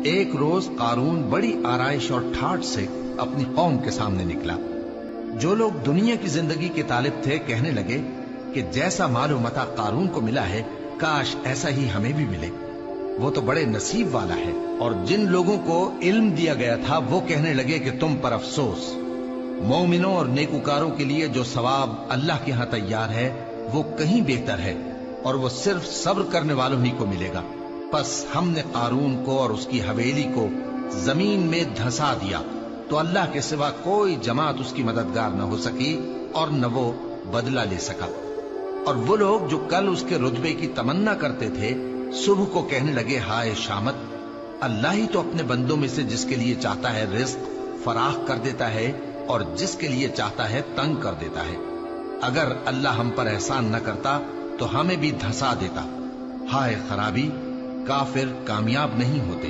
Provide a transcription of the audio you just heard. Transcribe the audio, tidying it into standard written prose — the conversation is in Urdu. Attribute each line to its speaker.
Speaker 1: ایک روز قارون بڑی آرائش اور ٹھاٹ سے اپنی قوم کے سامنے نکلا۔ جو لوگ دنیا کی زندگی کے طالب تھے کہنے لگے کہ جیسا مال و متاع قارون کو ملا ہے کاش ایسا ہی ہمیں بھی ملے، وہ تو بڑے نصیب والا ہے۔ اور جن لوگوں کو علم دیا گیا تھا وہ کہنے لگے کہ تم پر افسوس، مومنوں اور نیکوکاروں کے لیے جو ثواب اللہ کے ہاں تیار ہے وہ کہیں بہتر ہے، اور وہ صرف صبر کرنے والوں ہی کو ملے گا۔ پس ہم نے قارون کو اور اس کی حویلی کو زمین میں دھسا دیا تو اللہ کے سوا کوئی جماعت اس کی مددگار نہ ہو سکی اور نہ وہ بدلہ لے سکا۔ اور وہ لوگ جو کل اس کے رتبے کی تمنا کرتے تھے صبح کو کہنے لگے ہائے شامت، اللہ ہی تو اپنے بندوں میں سے جس کے لیے چاہتا ہے رزق فراخ کر دیتا ہے اور جس کے لیے چاہتا ہے تنگ کر دیتا ہے۔ اگر اللہ ہم پر احسان نہ کرتا تو ہمیں بھی دھسا دیتا۔ ہائے خرابی، کافر کامیاب نہیں ہوتے۔